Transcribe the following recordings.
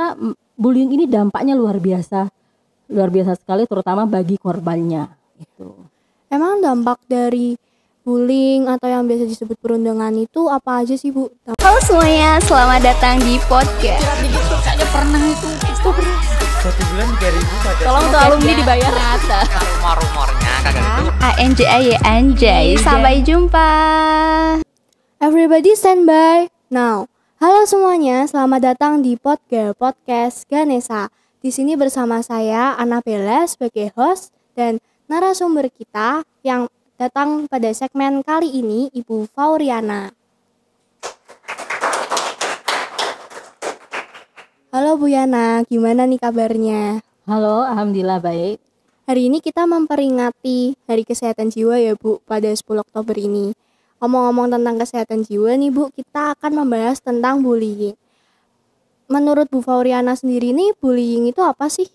karena bullying ini dampaknya luar biasa sekali, terutama bagi korbannya. Itu. Emang dampak dari bullying atau yang biasa disebut perundungan itu apa aja sih, Bu? Halo semuanya, selamat datang di podcast. Jerat di gitu kayaknya pernah itu. 1 bulan 3.000 pada. Tolong tuh alumni dibayar rata. Rumor-rumornya kagak gitu. ANJAY anjay. Sampai jumpa. Everybody stand by now. Halo semuanya, selamat datang di podcast Ganesha. Di sini bersama saya Annabella sebagai host dan narasumber kita yang datang pada segmen kali ini, Ibu Fauriana. Halo Bu Yana, gimana nih kabarnya? Halo, alhamdulillah baik. Hari ini kita memperingati Hari Kesehatan Jiwa ya Bu, pada 10 Oktober ini. Ngomong-ngomong tentang kesehatan jiwa nih Bu, kita akan membahas tentang bullying. Menurut Bu Fauriana sendiri nih, bullying itu apa sih?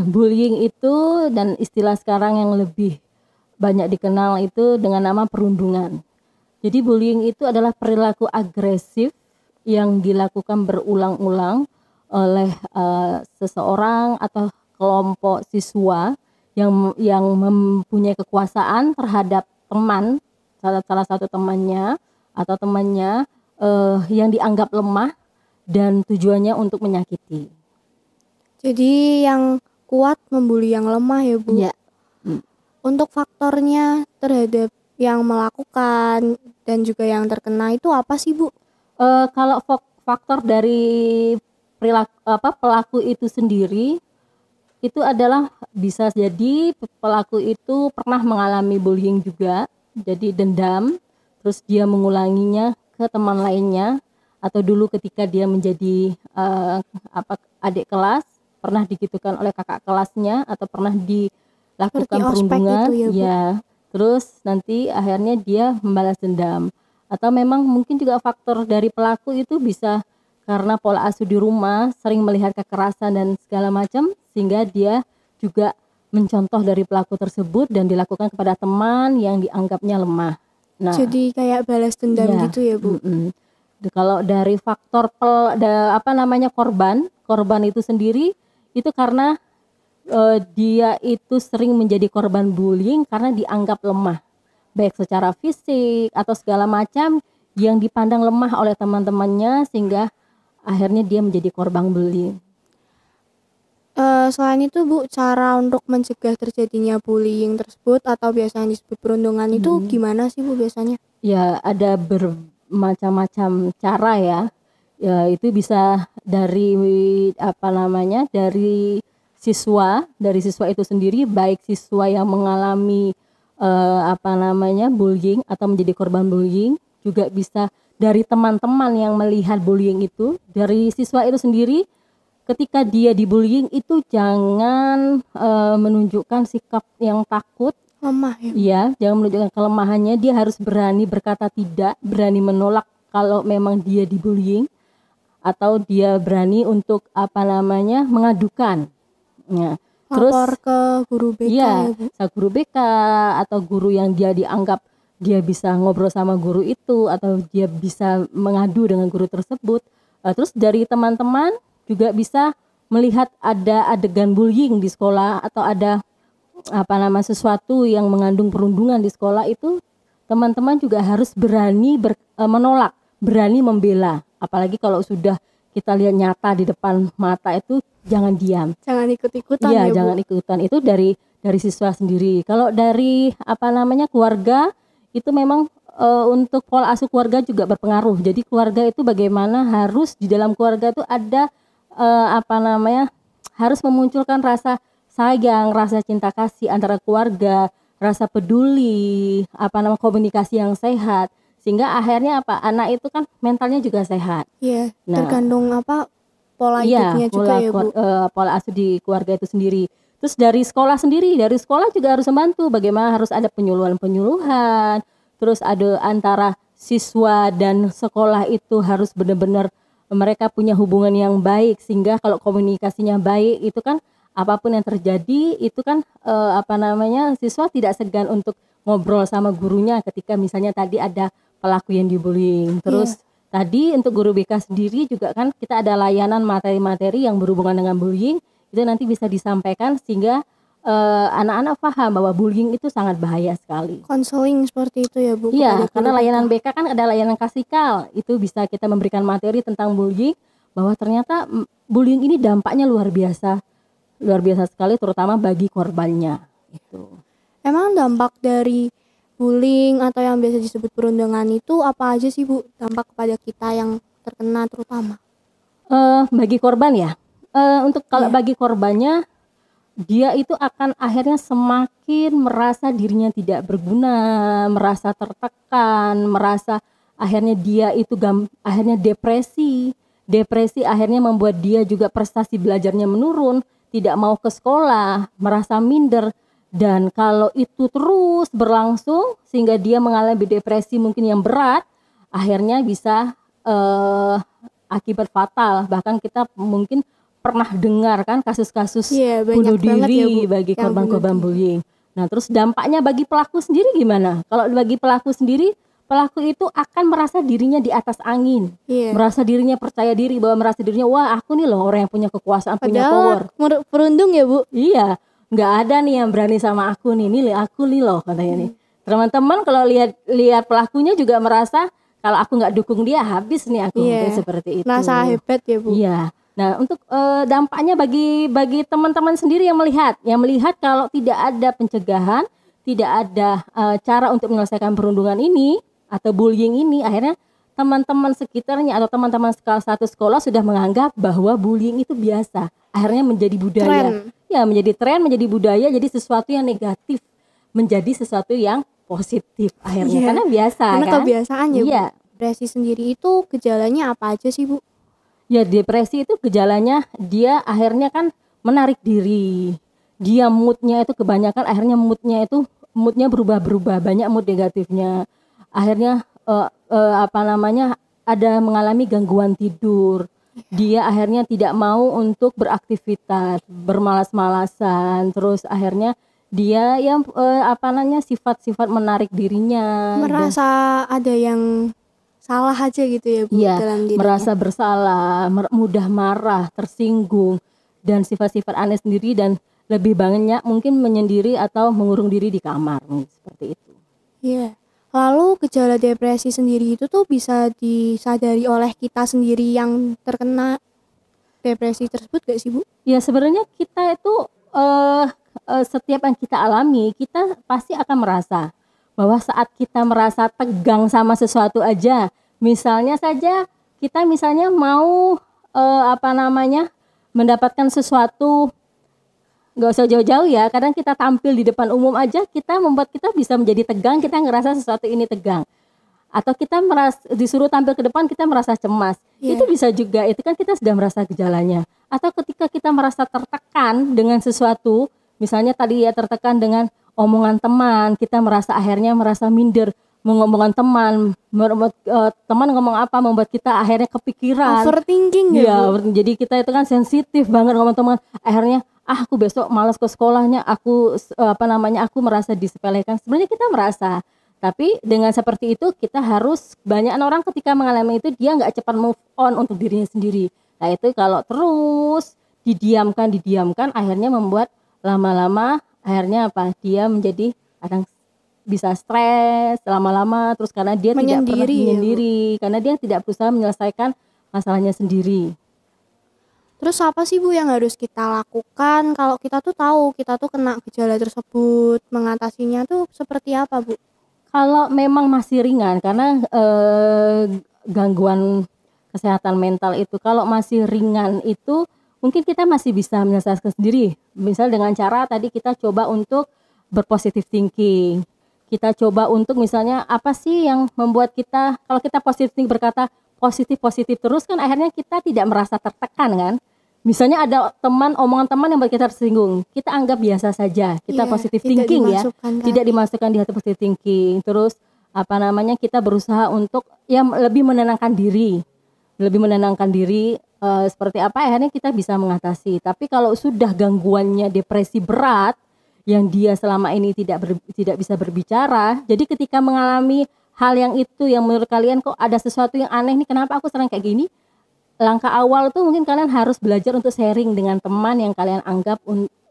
Bullying itu dan istilah sekarang yang lebih banyak dikenal itu dengan nama perundungan. Jadi bullying itu adalah perilaku agresif yang dilakukan berulang-ulang oleh seseorang atau kelompok siswa yang mempunyai kekuasaan terhadap teman, salah satu temannya atau temannya yang dianggap lemah dan tujuannya untuk menyakiti. Jadi yang kuat membuli yang lemah ya Bu? Iya. Untuk faktornya terhadap yang melakukan dan juga yang terkena itu apa sih Bu? Kalau faktor dari pelaku itu sendiri itu adalah bisa jadi pelaku itu pernah mengalami bullying juga, jadi dendam, terus dia mengulanginya ke teman lainnya, atau dulu ketika dia menjadi adik kelas pernah digitukan oleh kakak kelasnya atau pernah dilakukan perundungan, itu ya. Terus nanti akhirnya dia membalas dendam. Atau memang mungkin juga faktor dari pelaku itu bisa karena pola asuh di rumah sering melihat kekerasan dan segala macam sehingga dia juga mencontoh dari pelaku tersebut dan dilakukan kepada teman yang dianggapnya lemah. Nah, jadi kayak balas dendam gitu ya Bu? Kalau dari faktor korban itu sendiri itu karena dia itu sering menjadi korban bullying karena dianggap lemah, baik secara fisik atau segala macam yang dipandang lemah oleh teman-temannya sehingga akhirnya dia menjadi korban bullying. Selain itu Bu, cara untuk mencegah terjadinya bullying tersebut atau biasanya disebut perundungan itu gimana sih Bu biasanya? Ya, ada bermacam-macam cara ya. Ya, itu bisa dari dari siswa itu sendiri, baik siswa yang mengalami bullying atau menjadi korban bullying, juga bisa dari teman-teman yang melihat bullying itu. Dari siswa itu sendiri ketika dia dibullying itu jangan menunjukkan sikap yang takut, lemah ya. Iya, jangan menunjukkan kelemahannya, dia harus berani berkata tidak, berani menolak kalau memang dia dibullying, atau dia berani untuk mengadukan. Ya. Terus lapor ke guru BK ya Bu? Guru BK atau guru yang dia dianggap dia bisa ngobrol sama guru itu atau dia bisa mengadu dengan guru tersebut. Terus dari teman-teman juga bisa melihat ada adegan bullying di sekolah atau ada sesuatu yang mengandung perundungan di sekolah itu, teman-teman juga harus berani menolak, berani membela. Apalagi kalau sudah kita lihat nyata di depan mata itu, jangan diam. Jangan ikut-ikutan ya, Bu? Jangan ikutan. Itu dari siswa sendiri. Kalau dari keluarga itu memang untuk pola asuh keluarga juga berpengaruh. Jadi keluarga itu bagaimana harus di dalam keluarga itu ada harus memunculkan rasa sayang, rasa cinta kasih antara keluarga, rasa peduli, komunikasi yang sehat, sehingga akhirnya anak itu kan mentalnya juga sehat. Iya, tergantung pola hidupnya juga ya Bu. Pola asuh di keluarga itu sendiri. Terus dari sekolah juga harus membantu, bagaimana harus ada penyuluhan, terus ada antara siswa dan sekolah itu harus benar-benar mereka punya hubungan yang baik, sehingga kalau komunikasinya baik itu kan apapun yang terjadi itu kan siswa tidak segan untuk ngobrol sama gurunya ketika misalnya tadi ada pelaku yang dibullying. Terus Tadi untuk guru BK sendiri juga kan kita ada layanan materi-materi yang berhubungan dengan bullying, itu nanti bisa disampaikan sehingga anak-anak paham bahwa bullying itu sangat bahaya sekali. Konseling seperti itu ya Bu? Iya, kepada karena guru layanan BK. BK kan ada layanan kasikal, itu bisa kita memberikan materi tentang bullying, bahwa ternyata bullying ini dampaknya luar biasa sekali, terutama bagi korbannya. Itu. Emang dampak dari bullying atau yang biasa disebut perundungan itu apa aja sih Bu? Dampak kepada kita yang terkena terutama. Bagi korban ya, untuk kalau Iya. bagi korbannya, dia itu akan akhirnya semakin merasa dirinya tidak berguna, merasa tertekan, merasa akhirnya dia itu akhirnya depresi akhirnya membuat dia juga prestasi belajarnya menurun, tidak mau ke sekolah, merasa minder. Dan kalau itu terus berlangsung sehingga dia mengalami depresi mungkin yang berat, akhirnya bisa akibat fatal. Bahkan kita mungkin pernah dengar kan kasus-kasus Iya, banyak bunuh banget ya, Bu, diri bagi yang korban-korban bunuh bullying. Nah, terus dampaknya bagi pelaku sendiri gimana? Kalau bagi pelaku sendiri, pelaku itu akan merasa dirinya di atas angin, Iya. merasa dirinya percaya diri, bahwa merasa dirinya, wah aku nih loh orang yang punya kekuasaan, punya power. Padahal perundung ya Bu? Iya, nggak ada nih yang berani sama aku nih aku nih loh katanya nih. Teman-teman kalau lihat pelakunya juga merasa kalau aku nggak dukung dia habis nih aku, Iya. kayak seperti itu. Merasa hebat ya Bu? Iya. Nah, untuk dampaknya bagi teman-teman sendiri yang melihat kalau tidak ada pencegahan, tidak ada cara untuk menyelesaikan perundungan ini atau bullying ini, akhirnya teman-teman sekitarnya atau teman-teman satu sekolah sudah menganggap bahwa bullying itu biasa. Akhirnya menjadi budaya. Tren. Ya, menjadi tren, menjadi budaya, jadi sesuatu yang negatif menjadi sesuatu yang positif akhirnya, Iya. karena biasa Karena kan. kebiasaan ya Bu? Iya. Depresi sendiri itu gejalanya apa aja sih Bu? Ya, depresi itu gejalanya dia akhirnya kan menarik diri. Dia moodnya itu kebanyakan akhirnya moodnya berubah-berubah, banyak mood negatifnya. Akhirnya ada mengalami gangguan tidur. Dia akhirnya tidak mau untuk beraktivitas, bermalas-malasan, terus akhirnya dia yang sifat-sifat menarik dirinya. Merasa ada yang salah aja gitu ya Bu Iya, dalam dirinya. merasa bersalah, mudah marah, tersinggung, dan sifat-sifat aneh sendiri, dan lebih banyak mungkin menyendiri atau mengurung diri di kamar, seperti itu. Iya. Lalu gejala depresi sendiri itu tuh bisa disadari oleh kita sendiri yang terkena depresi tersebut gak sih Bu? Ya, sebenarnya kita itu setiap yang kita alami, kita pasti akan merasa bahwa saat kita merasa tegang sama sesuatu aja, misalnya saja kita mau mendapatkan sesuatu, nggak usah jauh-jauh ya, kadang kita tampil di depan umum aja, kita membuat kita bisa menjadi tegang, kita ngerasa sesuatu ini tegang, atau kita disuruh tampil ke depan, kita merasa cemas. Iya. Itu bisa juga, itu kan kita sudah merasa gejalanya. Atau ketika kita merasa tertekan dengan sesuatu, misalnya tadi ya tertekan dengan omongan teman, kita akhirnya merasa minder, mengomongan teman, teman ngomong apa membuat kita akhirnya kepikiran. Overthinking ya Iya, Bu? jadi kita itu kan sensitif banget ngomong teman, akhirnya aku besok malas ke sekolahnya, aku merasa disepelekan. Sebenarnya kita merasa, tapi dengan seperti itu kita harus, banyak orang ketika mengalami itu dia nggak cepat move on untuk dirinya sendiri. Nah itu kalau terus didiamkan, akhirnya membuat lama-lama akhirnya dia menjadi kadang bisa stres lama-lama, terus karena dia tidak pernah menyendiri, karena dia tidak berusaha menyelesaikan masalahnya sendiri. Terus apa sih Bu yang harus kita lakukan kalau kita tuh tahu kita tuh kena gejala tersebut, mengatasinya tuh seperti apa Bu? Kalau memang masih ringan, karena gangguan kesehatan mental itu kalau masih ringan itu mungkin kita masih bisa menyelesaikan sendiri. Misal dengan cara tadi kita coba untuk berpositif thinking. Kita coba untuk misalnya apa sih yang membuat kita, kalau kita positif thinking, berkata positif terus kan akhirnya kita tidak merasa tertekan kan. Misalnya ada omongan teman yang membuat kita tersinggung, kita anggap biasa saja, kita Iya, positif tidak thinking ya, dimasukkan ke tidak hati. dimasukkan di hati positif thinking. Terus kita berusaha untuk lebih menenangkan diri, seperti apa akhirnya kita bisa mengatasi. Tapi kalau sudah gangguannya depresi berat yang dia selama ini tidak bisa berbicara, jadi ketika mengalami hal yang itu yang menurut kalian kok ada sesuatu yang aneh nih, kenapa aku sering kayak gini, langkah awal tuh mungkin kalian harus belajar untuk sharing dengan teman yang kalian anggap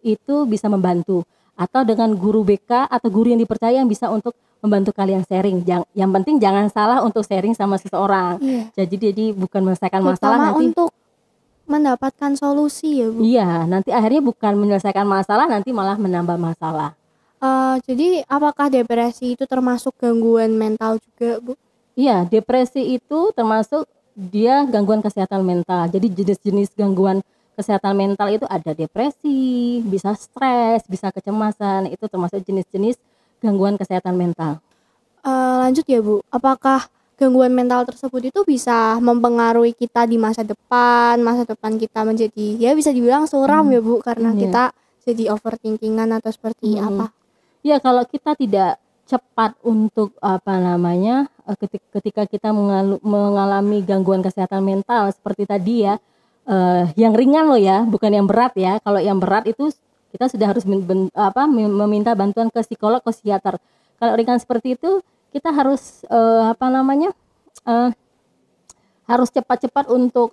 itu bisa membantu, atau dengan guru BK atau guru yang dipercaya yang bisa untuk membantu kalian sharing. Yang penting jangan salah untuk sharing sama seseorang. Jadi bukan menyelesaikan masalah Terutama nanti untuk mendapatkan solusi ya Bu. iya, nanti akhirnya bukan menyelesaikan masalah, nanti malah menambah masalah. Jadi apakah depresi itu termasuk gangguan mental juga Bu? Iya, depresi itu termasuk dia gangguan kesehatan mental. Jadi jenis-jenis gangguan kesehatan mental itu ada depresi, bisa stres, bisa kecemasan, itu termasuk jenis-jenis gangguan kesehatan mental. Lanjut ya Bu, apakah gangguan mental tersebut itu bisa mempengaruhi kita di masa depan kita menjadi ya bisa dibilang suram ya Bu, karena Iya. kita jadi overthinkingan atau seperti apa? Ya kalau kita tidak cepat untuk ketika kita mengalami gangguan kesehatan mental seperti tadi ya, yang ringan loh ya, bukan yang berat ya. Kalau yang berat itu kita sudah harus meminta bantuan ke psikolog, ke psikiater. Kalau ringan seperti itu kita harus harus cepat-cepat untuk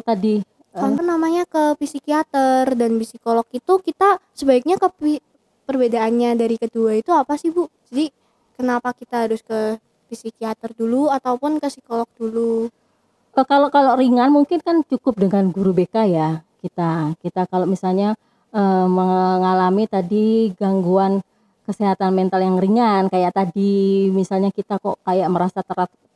tadi Contoh namanya ke psikiater dan psikolog itu kita sebaiknya perbedaannya dari kedua itu apa sih Bu? Jadi kenapa kita harus ke psikiater dulu ataupun ke psikolog dulu? Kalau ringan mungkin kan cukup dengan guru BK ya. Kita kalau misalnya mengalami tadi gangguan kesehatan mental yang ringan kayak tadi, misalnya kita kok kayak merasa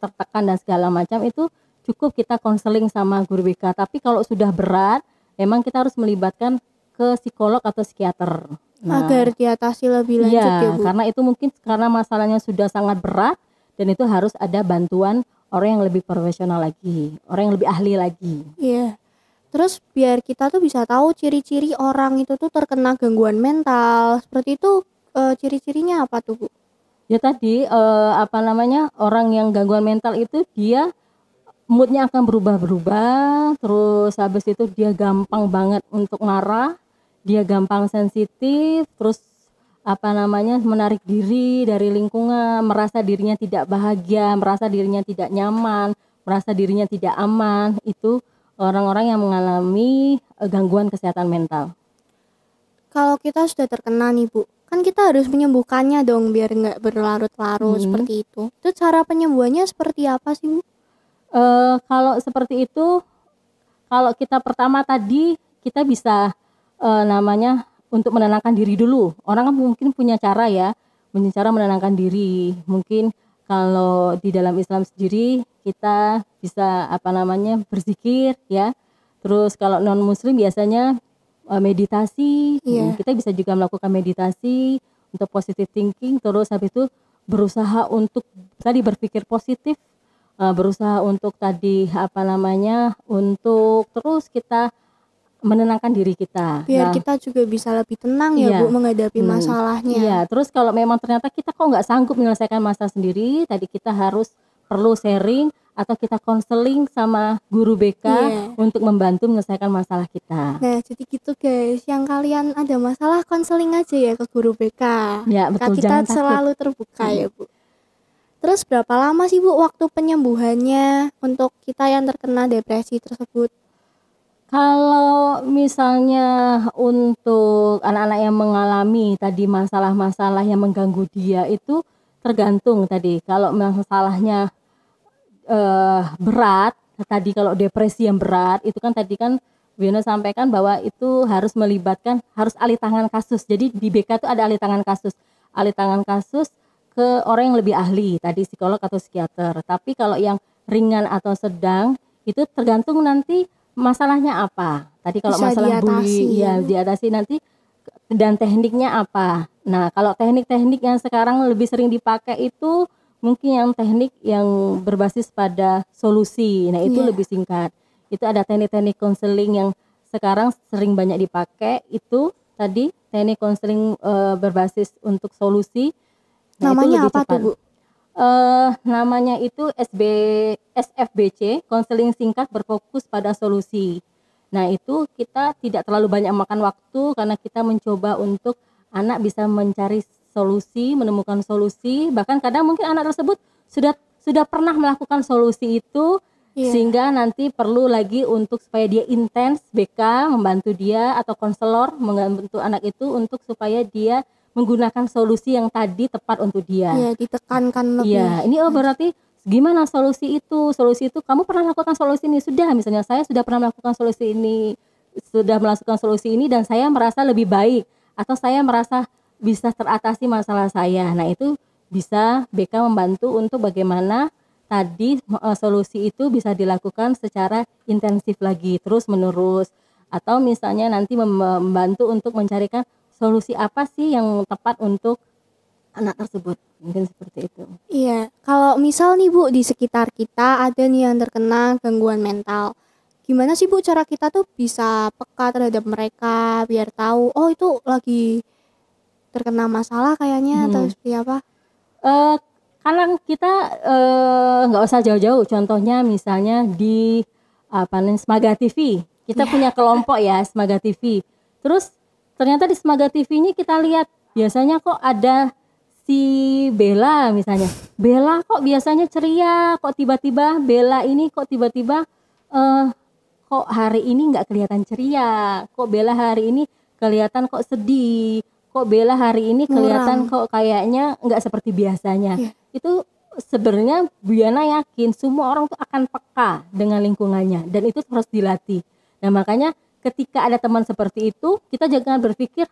tertekan dan segala macam, itu cukup kita konseling sama guru BK. Tapi kalau sudah berat, memang kita harus melibatkan ke psikolog atau psikiater. Agar diatasi lebih lanjut ya Bu. Karena itu mungkin karena masalahnya sudah sangat berat dan itu harus ada bantuan orang yang lebih profesional lagi, orang yang lebih ahli lagi. Iya. Terus biar kita tuh bisa tahu ciri-ciri orang itu tuh terkena gangguan mental seperti itu, ciri-cirinya apa tuh Bu? Ya tadi orang yang gangguan mental itu dia moodnya akan berubah-berubah, terus habis itu dia gampang banget untuk marah, dia gampang sensitif, terus menarik diri dari lingkungan, merasa dirinya tidak bahagia, merasa dirinya tidak nyaman, merasa dirinya tidak aman. Itu orang-orang yang mengalami gangguan kesehatan mental. Kalau kita sudah terkena nih Bu, kan kita harus menyembuhkannya dong biar nggak berlarut-larut seperti itu. Itu cara penyembuhannya seperti apa sih Bu? Kalau seperti itu, kalau kita pertama tadi kita bisa untuk menenangkan diri dulu. Orang kan mungkin punya cara menenangkan diri. Mungkin kalau di dalam Islam sendiri kita bisa berzikir ya. Terus kalau non muslim biasanya meditasi. Kita bisa juga melakukan meditasi untuk positive thinking, terus habis itu berusaha untuk tadi berpikir positif, berusaha untuk tadi untuk terus kita menenangkan diri kita. Biar kita juga bisa lebih tenang ya Bu menghadapi masalahnya. Iya, terus kalau memang ternyata kita kok nggak sanggup menyelesaikan masalah sendiri, tadi kita perlu sharing atau kita konseling sama guru BK untuk membantu menyelesaikan masalah kita. Nah, jadi gitu guys, yang kalian ada masalah konseling aja ya ke guru BK. Ya, betul, Kita jangan selalu terbuka ya Bu. Terus berapa lama sih Bu waktu penyembuhannya untuk kita yang terkena depresi tersebut? Kalau misalnya untuk anak-anak yang mengalami tadi masalah-masalah yang mengganggu dia itu tergantung tadi. Kalau masalahnya berat, tadi kalau depresi yang berat itu kan tadi kan Wiono sampaikan bahwa itu harus alih tangan kasus. Jadi di BK itu ada alih tangan kasus ke orang yang lebih ahli, tadi psikolog atau psikiater. Tapi kalau yang ringan atau sedang itu tergantung nanti masalahnya apa. Tadi kalau Bisa masalah diatasi, bully diatasi nanti, dan tekniknya apa. Nah, kalau teknik-teknik yang sekarang lebih sering dipakai itu mungkin yang teknik yang berbasis pada solusi. Nah, itu lebih singkat. Itu ada teknik-teknik konseling yang sekarang sering banyak dipakai, itu tadi teknik konseling berbasis untuk solusi. Nah, namanya itu lebih apa cepat. tuh Bu? Namanya itu SFBC, konseling singkat berfokus pada solusi. Nah, itu kita tidak terlalu banyak makan waktu karena kita mencoba untuk anak bisa mencari solusi, menemukan solusi, bahkan kadang mungkin anak tersebut sudah pernah melakukan solusi itu, sehingga nanti perlu lagi untuk supaya dia intens, BK membantu dia atau konselor membantu anak itu untuk supaya dia menggunakan solusi yang tadi tepat untuk dia. Iya, ditekankan lebih. Iya, ini berarti gimana solusi itu? Solusi itu kamu pernah lakukan solusi ini? Sudah, misalnya saya sudah pernah melakukan solusi ini, dan saya merasa lebih baik, atau saya merasa bisa teratasi masalah saya. Nah, itu bisa BK membantu untuk bagaimana tadi solusi itu bisa dilakukan secara intensif lagi, terus menerus, atau misalnya nanti membantu untuk mencarikan solusi apa sih yang tepat untuk anak tersebut, mungkin seperti itu. Iya, kalau misal nih Bu, di sekitar kita ada nih yang terkena gangguan mental, gimana sih Bu cara kita tuh bisa peka terhadap mereka biar tahu oh itu lagi terkena masalah kayaknya atau seperti apa? Kadang kita nggak usah jauh-jauh, contohnya misalnya di Smaga TV, kita punya kelompok ya Smaga TV. Terus ternyata di Smaga TV ini kita lihat biasanya kok ada si Bella misalnya, Bella kok biasanya ceria, kok tiba-tiba Bella ini kok tiba-tiba kok hari ini nggak kelihatan ceria, kok Bella hari ini kelihatan kok sedih, kok Bella hari ini kelihatan kok kayaknya nggak seperti biasanya. Itu sebenarnya Bu Yana yakin semua orang tuh akan peka dengan lingkungannya, dan itu harus dilatih. Nah makanya ketika ada teman seperti itu, kita jangan berpikir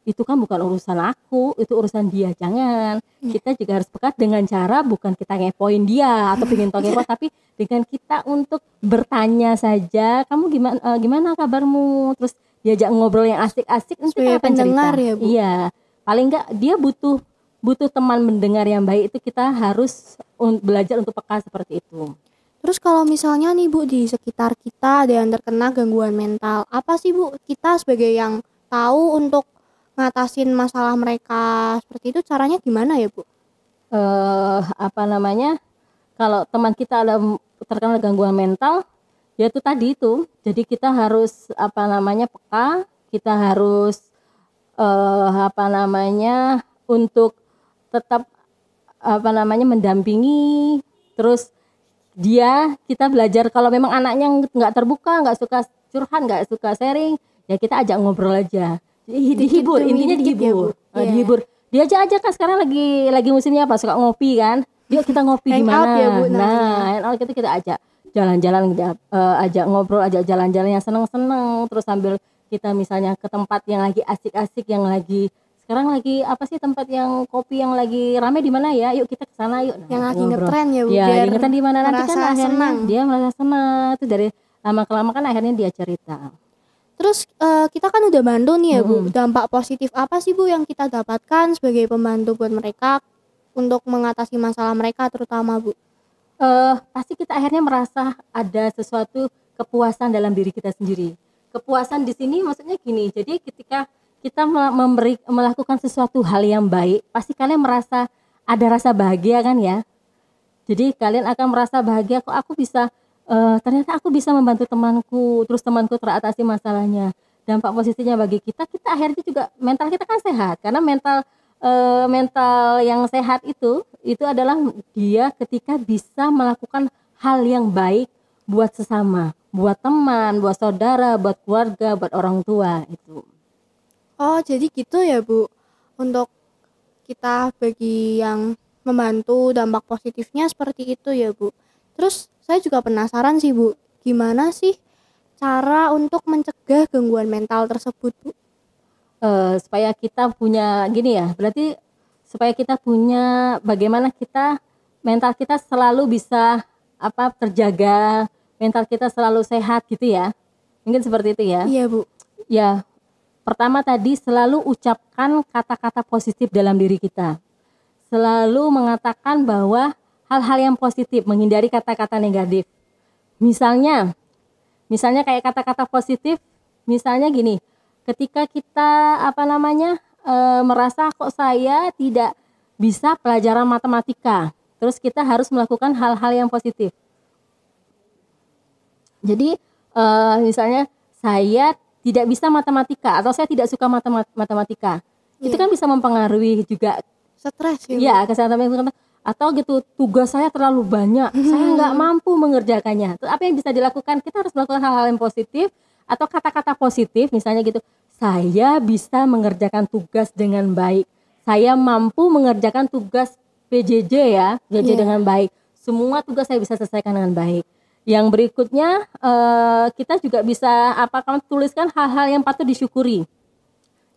itu kan bukan urusan aku, itu urusan dia. Jangan, kita juga harus peka dengan cara bukan kita ngepoin dia atau pengen tahu tapi dengan kita untuk bertanya saja, kamu gimana kabarmu, terus diajak ngobrol yang asik-asik, sebagai pendengar ya Bu. Iya, paling enggak dia butuh teman mendengar yang baik, itu kita harus belajar untuk peka seperti itu. Terus kalau misalnya nih Bu, di sekitar kita ada yang terkena gangguan mental, apa sih Bu kita sebagai yang tahu untuk ngatasin masalah mereka seperti itu, caranya gimana ya Bu? Kalau teman kita ada terkena gangguan mental, ya itu tadi itu, jadi kita harus peka, kita harus untuk tetap mendampingi. Terus kita belajar kalau memang anaknya nggak terbuka, nggak suka curhat, nggak suka sharing, ya kita ajak ngobrol aja, dihibur, intinya dihibur. Dihibur, diajak aja kan, sekarang lagi musimnya apa, suka ngopi kan, yuk kita ngopi di mana ya, Bu, hangout kita ajak jalan-jalan, ajak ngobrol, ajak jalan-jalan yang seneng-seneng, terus sambil kita misalnya ke tempat yang lagi asik-asik, yang lagi sekarang lagi tempat yang kopi yang lagi rame di mana ya, yuk kita ke sana yuk. Yang lagi ngetren ya Bu, ya biar ngetren di mana, nanti kan akhirnya senang. Dia merasa senang, itu dari lama-kelamaan kan akhirnya dia cerita. Terus kita kan udah bantu nih ya Bu, dampak positif apa sih Bu yang kita dapatkan sebagai pembantu buat mereka untuk mengatasi masalah mereka terutama Bu? Pasti kita akhirnya merasa ada sesuatu kepuasan dalam diri kita sendiri. Kepuasan di sini maksudnya gini, jadi ketika kita melakukan sesuatu hal yang baik, pasti kalian merasa ada rasa bahagia kan ya. Jadi kalian akan merasa bahagia, kok aku bisa ternyata aku bisa membantu temanku, terus temanku teratasi masalahnya. Dampak positifnya bagi kita akhirnya juga mental kita kan sehat, karena mental yang sehat itu adalah dia ketika bisa melakukan hal yang baik buat sesama, buat teman, buat saudara, buat keluarga, buat orang tua itu. Oh jadi gitu ya Bu, untuk kita bagi yang membantu dampak positifnya seperti itu ya Bu. Terus saya juga penasaran sih Bu, gimana sih cara untuk mencegah gangguan mental tersebut Bu? Supaya kita punya gini ya, berarti supaya kita punya bagaimana mental kita selalu bisa terjaga, mental kita selalu sehat gitu ya, mungkin seperti itu ya. Iya Bu. Ya, pertama tadi selalu ucapkan kata-kata positif dalam diri kita, selalu mengatakan bahwa hal-hal yang positif, menghindari kata-kata negatif. Misalnya kayak kata-kata positif, misalnya gini, ketika kita merasa kok saya tidak bisa pelajaran matematika, terus kita harus melakukan hal-hal yang positif. Jadi misalnya saya tidak bisa matematika atau saya tidak suka matematika, Itu kan bisa mempengaruhi juga Stres ya. ya kesehatan mental. Atau gitu, tugas saya terlalu banyak, saya nggak mampu mengerjakannya. Terus apa yang bisa dilakukan? Kita harus melakukan hal-hal yang positif atau kata-kata positif, misalnya gitu, saya bisa mengerjakan tugas dengan baik, saya mampu mengerjakan tugas PJJ ya, PJJ dengan baik, semua tugas saya bisa selesaikan dengan baik. Yang berikutnya kita juga bisa tuliskan hal-hal yang patut disyukuri.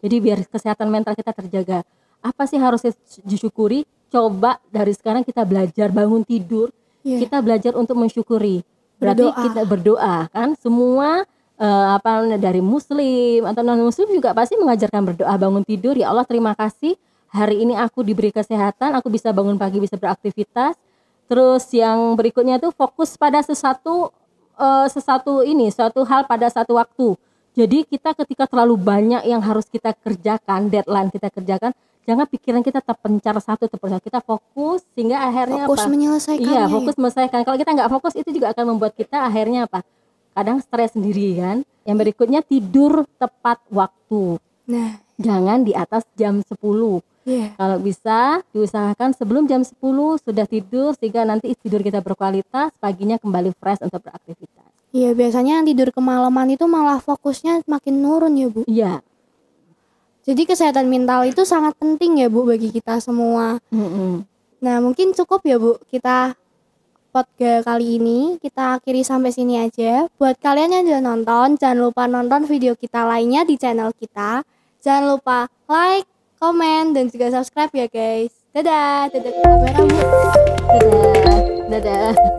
Jadi biar kesehatan mental kita terjaga. Apa sih harus disyukuri? Coba dari sekarang kita belajar bangun tidur, kita belajar untuk mensyukuri. Berarti kita berdoa kan, semua dari muslim atau non muslim juga pasti mengajarkan berdoa bangun tidur. Ya Allah, terima kasih hari ini aku diberi kesehatan, aku bisa bangun pagi, bisa beraktivitas. Terus yang berikutnya itu fokus pada suatu hal pada satu waktu. Jadi kita ketika terlalu banyak yang harus kita kerjakan, deadline kita kerjakan, jangan pikiran kita terpencar satu. Kita fokus sehingga akhirnya fokus menyelesaikannya. Iya, fokus menyelesaikan. Kalau kita nggak fokus, itu juga akan membuat kita akhirnya kadang stres sendiri kan. Yang berikutnya, tidur tepat waktu. Nah, jangan di atas jam 10. Kalau bisa diusahakan sebelum jam 10 sudah tidur, sehingga nanti tidur kita berkualitas, paginya kembali fresh untuk beraktivitas. Iya, biasanya yang tidur kemalaman itu malah fokusnya makin nurun ya Bu. Iya. Jadi kesehatan mental itu sangat penting ya Bu bagi kita semua. Nah, mungkin cukup ya Bu kita podcast kali ini, kita akhiri sampai sini aja. Buat kalian yang sudah nonton, jangan lupa nonton video kita lainnya di channel kita. Jangan lupa like, komen, dan juga subscribe ya guys. Dadah, dadah kamera Bu. Dadah.